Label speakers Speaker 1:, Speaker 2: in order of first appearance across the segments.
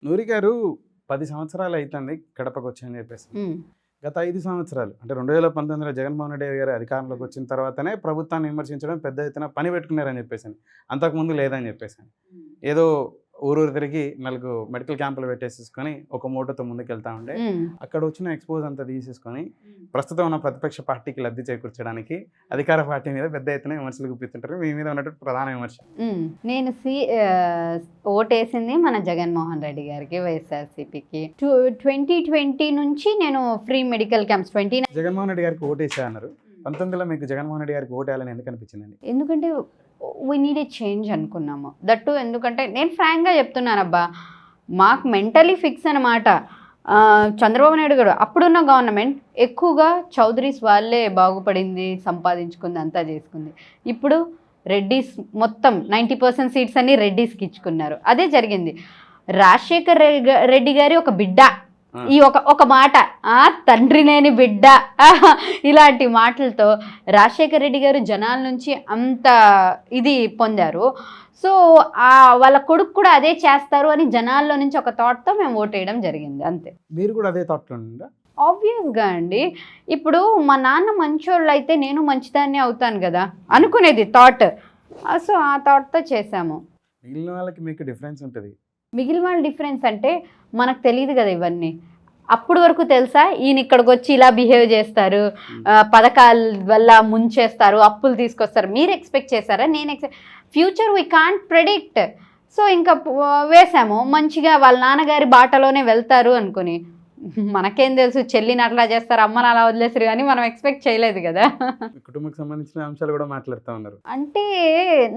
Speaker 1: నూరి గారు 10 సంవత్సరాలు అయితుంది కడపకు వచ్చని చెప్పేసి.
Speaker 2: హ్మ్.
Speaker 1: గత 5 సంవత్సరాలు అంటే 2019లో జగన్మోహన్ రెడ్డి గారు అధికారంలోకి వచ్చిన తర్వాతనే ప్రభుత్వాన్ని విమర్శించడం పెద్ద ఎత్తున పని పెట్టుకున్నారని చెప్పేసి. అంతకుముందు లేదని చెప్పేసి. ఏదో ఊరూరు తిరిగి 4 మెడికల్ క్యాంపులు పెట్టేసేసుకొని ఒక మూటతో ముందుకెళ్తా ఉండే. అక్కడ వచ్చిన ఎక్స్పోజ్ అంతా తీసేసుకొని ప్రస్తుతం ఉన్న ప్రతిపక్ష పార్టీకి లబ్ధి చేకూర్చడానికి అధికార పార్టీ మీద పెద్ద ఎత్తున విమర్శలు గుప్పిస్తుంటారు. మీ మీద ఉన్నటువంటి ప్రధాన విమర్శ.
Speaker 2: నేను ఓటేసింది మన జగన్మోహన్ రెడ్డి గారికి, వైఎస్ఆర్సీపీకి. 2020 నుంచి నేను free medical camps
Speaker 1: Jaganmohan Reddy గారికి ఓటేసా అన్నారు. 19లో మీకు జగన్మోహన్ రెడ్డి గారికి ఓటేయాలని ఎందుకు అనిపించిందండి?
Speaker 2: ఎందుకంటే వీ నీడ్ ఏ చేంజ్ అనుకున్నాము. దట్టు ఎందుకంటే నేను ఫ్రాంక్గా చెప్తున్నాను అబ్బా, మాకు మెంటలీ ఫిక్స్ అనమాట. చంద్రబాబు నాయుడు గారు అప్పుడున్న గవర్నమెంట్ ఎక్కువగా చౌదరీస్ వాళ్ళే బాగుపడింది, సంపాదించుకుంది, అంతా చేసుకుంది. ఇప్పుడు రెడ్డిస్ మొత్తం 90% సీట్స్ అన్ని రెడ్డిస్కి ఇచ్చుకున్నారు. అదే జరిగింది. రాజశేఖర్ రెడ్డి గారి ఒక బిడ్డ ఈ ఒక మాట, తండ్రి లేని బిడ్డ, ఇలాంటి మాటలతో రాజశేఖర్ రెడ్డి గారు జనాల నుంచి అంత ఇది పొందారు. సో వాళ్ళ కొడుకు కూడా అదే చేస్తారు అని జనాల్లో నుంచి ఒక థాట్తో మేము ఓటేయడం జరిగింది, అంతే.
Speaker 1: మీరు కూడా అదే థాట్లో ఉందా?
Speaker 2: ఆబ్వియస్గా అండి. ఇప్పుడు మా నాన్న మంచోళ్ళు అయితే నేను మంచిదాన్ని అవుతాను కదా అనుకునేది థాట్. సో ఆ థాట్తో చేసాము.
Speaker 1: మిగిలిన వాళ్ళకి మీకు డిఫరెన్స్ ఉంటుంది.
Speaker 2: మిగిలిన వాళ్ళ డిఫరెన్స్ అంటే మనకు తెలియదు కదా ఇవన్నీ. అప్పుడు వరకు తెలుసా ఈయన ఇక్కడికి వచ్చి ఇలా బిహేవ్ చేస్తారు, పథకాల వల్ల ముంచేస్తారు, అప్పులు తీసుకొస్తారు. మీరు ఎక్స్పెక్ట్ చేశారా? నేను future we can't predict. So ఇంకా వేసాము, మంచిగా వాళ్ళ నాన్నగారి బాటలోనే వెళ్తారు అనుకుని. మనకేం తెలుసు, చెల్లిని అట్లా చేస్తారు, అమ్మని అలా వదిలేసారు, కానీ మనం ఎక్స్పెక్ట్ చేయలేదు కదా.
Speaker 1: కుటుంబకు సంబంధించిన అంశాలు కూడా మాట్లాడుతూ ఉన్నారు.
Speaker 2: అంటే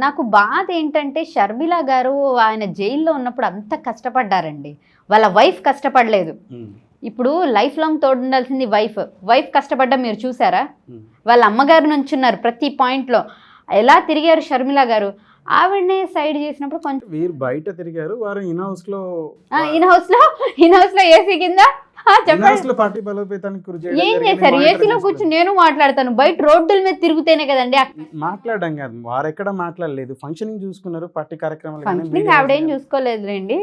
Speaker 2: నాకు బాధ ఏంటంటే షర్మిల గారు ఆయన జైల్లో ఉన్నప్పుడు అంత కష్టపడ్డారండి, వాళ్ళ వైఫ్ కష్టపడలేదు. ఇప్పుడు లైఫ్ లాంగ్ తోడుండాల్సింది వైఫ్ కష్టపడ్డా మీరు చూసారా? వాళ్ళ అమ్మగారి నుంచి ఉన్నారు ప్రతి పాయింట్లో. ఎలా తిరిగారు షర్మిల గారు, ఆవిడనే సైడ్ చేసినప్పుడు కొంచెం.
Speaker 1: వీరు బయట తిరిగారు, వారు ఇన్ హౌస్ లో
Speaker 2: ఏసీ కింద ఏం చేశారు? ఏసీలో కూర్చుని నేను మాట్లాడతాను, బయట రోడ్డుల మీద తిరుగుతేనే కదండి.
Speaker 1: మాట్లాడడం కాదు, వారు ఎక్కడ మాట్లాడలేదు, ఫంక్షనింగ్ చూసుకున్నారు, పార్టీ కార్యక్రమాలు.
Speaker 2: ఫంక్షనింగ్ ఆవిడేం చూసుకోలేదులేండి,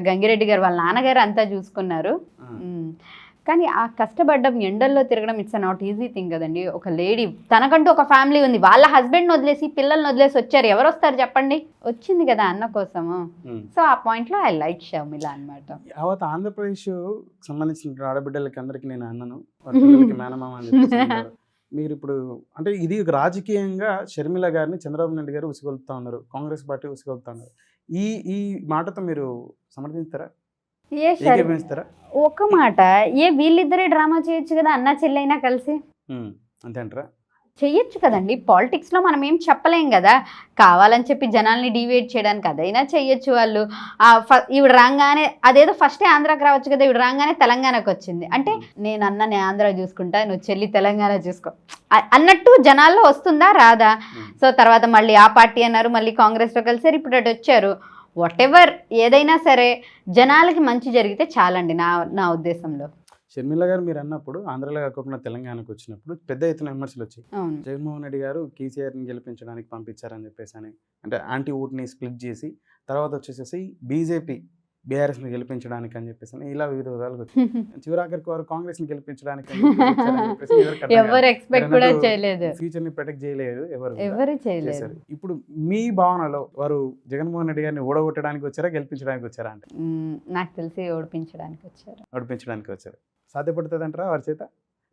Speaker 2: గంగిరెడ్డి గారు వాళ్ళ నాన్నగారు అంతా చూసుకున్నారు. కానీ ఆ కష్టపడ్డం, ఎండల్లో తిరగడం ఇట్స్ నాట్ ఈజీ థింగ్ కదండి. ఒక లేడీ తనకంటూ ఒక ఫ్యామిలీ ఉంది, వాళ్ళ హస్బెండ్ని వదిలేసి పిల్లల్ని వదిలేసి వచ్చారు. ఎవరు వస్తారు చెప్పండి? వచ్చింది కదా అన్న కోసము. సో ఆ పాయింట్లో ఐ లైక్ షర్మిల అనమాట.
Speaker 1: యావత్ ఆంధ్రప్రదేశ్ సంబంధించిన ఆడబిడ్డలకి అందరికి నేను అన్నను మేనమామ అని చెప్పేసి. మీరు ఇప్పుడు అంటే ఇది రాజకీయంగా షర్మిల గారిని చంద్రబాబు నాయుడు గారు ఉసిగొలుపుతా ఉన్నారు, కాంగ్రెస్ పార్టీ ఉసిగొలుపుతా ఉన్నారు. ఈ మాటతో మీరు సమర్థిస్తారా?
Speaker 2: ఒక మాట, వీళ్ళిద్దరే డ్రామా చేయొచ్చు కదా, అన్న చెల్లైనా కలిసి.
Speaker 1: అంతే అంటారా?
Speaker 2: చెయ్యొచ్చు కదండి. పాలిటిక్స్లో మనం ఏం చెప్పలేం కదా, కావాలని చెప్పి జనాల్ని డివేట్ చేయడానికి అదైనా చెయ్యొచ్చు వాళ్ళు. ఈవిడ రాగానే అదేదో ఫస్టే ఆంధ్రాకి రావచ్చు కదా, ఈవిడ రాగానే తెలంగాణకు వచ్చింది అంటే నేను ఆంధ్ర చూసుకుంటా, నువ్వు చెల్లి తెలంగాణ చూసుకో అన్నట్టు జనాల్లో వస్తుందా రాదా? సో తర్వాత మళ్ళీ ఆ పార్టీ అన్నారు, మళ్ళీ కాంగ్రెస్లో కలిసారు, ఇప్పుడు అటు వచ్చారు. వాటెవర్ ఏదైనా సరే జనాలకి మంచి జరిగితే చాలండి నా ఉద్దేశంలో.
Speaker 1: షర్మిల గారు మీరు అన్నప్పుడు ఆంధ్రలో కాకుండా తెలంగాణకు వచ్చినప్పుడు పెద్ద ఎత్తున విమర్శలు వచ్చాయి. జగన్మోహన్ రెడ్డి గారు కేసీఆర్ని గెలిపించడానికి పంపించారని చెప్పేసి అని, అంటే యాంటీ ఓట్ని స్ప్లిట్ చేసి తర్వాత వచ్చేసేసి బీజేపీ బీఆర్ఎస్ని గెలిపించడానికి అని చెప్పేసి ఇలా వివిధ విధాలుగా వచ్చాయి. చివరాఖరికి వారు కాంగ్రెస్ని గెలిపించడానికి
Speaker 2: ఎవరు ఎక్స్పెక్ట్ కూడా చేయలేదు,
Speaker 1: ఫ్యూచర్ని ప్రొటెక్ట్ చేయలేదు,
Speaker 2: ఎవరు చేయలేదు.
Speaker 1: ఇప్పుడు మీ భావనలో వారు జగన్మోహన్ రెడ్డి గారిని ఓడగొట్టడానికి వచ్చారా, గెలిపించడానికి వచ్చారా? అంటే
Speaker 2: నాకు తెలిసి ఓడిపించడానికి
Speaker 1: వచ్చారు. సాధ్యపడుతుంది అంటారా వారి చేత?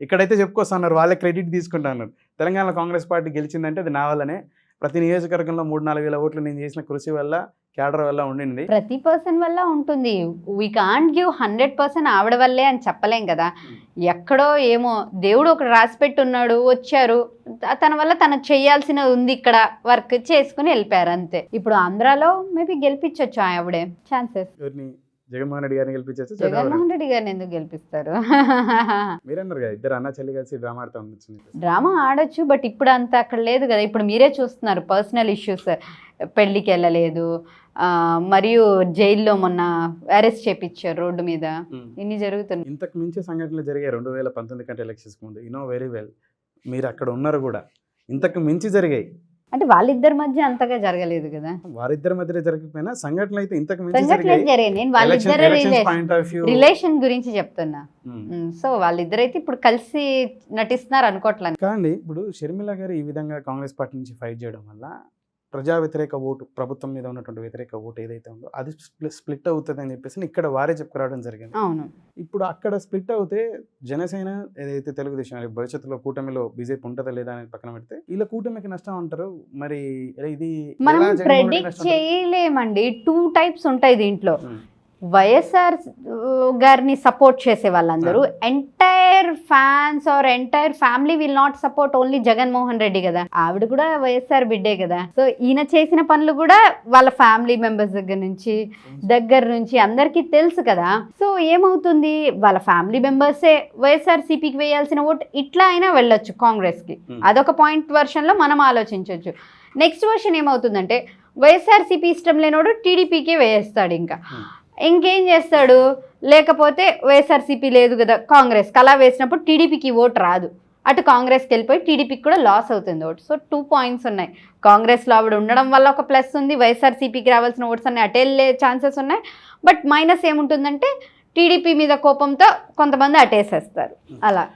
Speaker 1: ఇక్కడైతే చెప్పుకొస్తున్నారు, వాళ్ళే క్రెడిట్ తీసుకుంటున్నారు. తెలంగాణలో కాంగ్రెస్ పార్టీ గెలిచిందంటే అది నా వల్లనే, ప్రతి నియోజకవర్గంలో 3-4 వేల ఓట్లు నేను చేసిన కృషి వల్ల, క్యాడర్ వల్ల ఉండింది.
Speaker 2: ప్రతి పర్సన్ వల్ల ఉంటుంది. వీ కాంట్ గివ్ 100% ఆవిడ వల్లే అని చెప్పలేం కదా. ఎక్కడో ఏమో దేవుడు ఒకటి రాసి పెట్టున్నాడు, వచ్చారు, తన వల్ల తను చేయాల్సిన ఉంది, ఇక్కడ వర్క్ చేసుకుని వెళ్ళిపోయారు అంతే. ఇప్పుడు ఆంధ్రాలో మేబీ గెలిపించవచ్చు ఆవిడే, ఛాన్సెస్.
Speaker 1: జగన్మోహన్ రెడ్డి గారిని గెలిపించచ్చు.
Speaker 2: జగన్మోహన్ రెడ్డి గారిని ఎందుకు గెలిపిస్తారు?
Speaker 1: మీరన్నారు కదా ఇద్దరు అన్న చెల్లి కలిసి డ్రామా ఆడుతూ ఉండొచ్చు.
Speaker 2: డ్రామా ఆడొచ్చు, బట్ ఇప్పుడు అంత అక్కడ లేదు కదా. ఇప్పుడు మీరే చూస్తున్నారు, పర్సనల్ ఇష్యూస్, పెళ్ళికి వెళ్ళలేదు, మరియు జైల్లో మొన్న అరెస్ట్ చేపించారు రోడ్డు మీద, ఇన్ని జరుగుతున్నాయి.
Speaker 1: ఇంతకు మించి సంఘటనలు జరిగాయి 2019 కంటే ఎలక్షన్స్ ముందు. యు నో వెరీ వెల్, మీరు అక్కడ ఉన్నారు కూడా. ఇంతకు మించి జరిగాయి.
Speaker 2: అంటే వాళ్ళిద్దరి మధ్య అంతగా జరగలేదు కదా.
Speaker 1: వారిద్దరి మధ్య జరగకపోయినా సంఘటనలు అయితే ఇంతకు మించి
Speaker 2: సంఘటనలు జరిగాయి. నేను వాళ్ళిద్దరు
Speaker 1: పాయింట్ ఆఫ్ వ్యూ
Speaker 2: రిలేషన్ గురించి చెప్తున్నా. సో వాళ్ళిద్దరైతే ఇప్పుడు కలిసి నటిస్తున్నారు అనుకోవట్లేదు.
Speaker 1: కానీ ఇప్పుడు షర్మిల గారు ఈ విధంగా కాంగ్రెస్ పార్టీ నుంచి ఫైట్ చేయడం వల్ల ప్రజా వ్యతిరేక ఓటు, ప్రభుత్వం మీద ఉన్నటువంటి వ్యతిరేక ఓటు ఏదైతే ఉందో అది స్ప్లిట్ అవుతుంది అని చెప్పేసి ఇక్కడ వారే చెప్పుకురావడం జరిగింది.
Speaker 2: అవును.
Speaker 1: ఇప్పుడు అక్కడ స్ప్లిట్ అవుతే జనసేన ఏదైతే తెలుగుదేశం భవిష్యత్తులో కూటమిలో బీజేపీ ఉంటుందా లేదా అని పక్కన పెడితే ఇలా కూటమికి నష్టం అంటారు. మరి ఇది
Speaker 2: మనం ప్రెడిక్ట్ చేయలేమండి. 2 టైప్స్ ఉంటాయి దీంట్లో. వైఎస్ఆర్ గారిని సపోర్ట్ చేసే వాళ్ళందరూ entire fans or entire family will not support only Jaganmohan Reddy కదా. ఆవిడ కూడా వైఎస్ఆర్ బిడ్డే కదా. సో ఈయన చేసిన పనులు కూడా వాళ్ళ ఫ్యామిలీ మెంబర్స్ దగ్గర నుంచి అందరికీ తెలుసు కదా. సో ఏమవుతుంది, వాళ్ళ ఫ్యామిలీ మెంబర్సే వైఎస్ఆర్ సిపికి వేయాల్సిన ఓటు ఇట్లా అయినా వెళ్ళొచ్చు కాంగ్రెస్కి. అదొక పాయింట్ వర్షన్లో మనం ఆలోచించవచ్చు. నెక్స్ట్ వర్షన్ ఏమవుతుందంటే వైఎస్ఆర్ సిపి ఇష్టం లేనోడు టీడీపీకే వేయేస్తాడు. ఇంకేం చేస్తాడు, లేకపోతే వైఎస్ఆర్సీపీ లేదు కదా కాంగ్రెస్కి, అలా వేసినప్పుడు టీడీపీకి ఓటు రాదు, అటు కాంగ్రెస్కి వెళ్ళిపోయి టీడీపీకి కూడా లాస్ అవుతుంది ఓటు. సో 2 పాయింట్స్ ఉన్నాయి. కాంగ్రెస్లో ఆవిడ ఉండడం వల్ల ఒక ప్లస్ ఉంది, వైఎస్ఆర్సీపీకి రావాల్సిన ఓట్స్ అన్నీ అటు వెళ్ళే ఛాన్సెస్ ఉన్నాయి. బట్ మైనస్ ఏముంటుందంటే టీడీపీ మీద కోపంతో కొంతమంది అటేసేస్తారు అలా.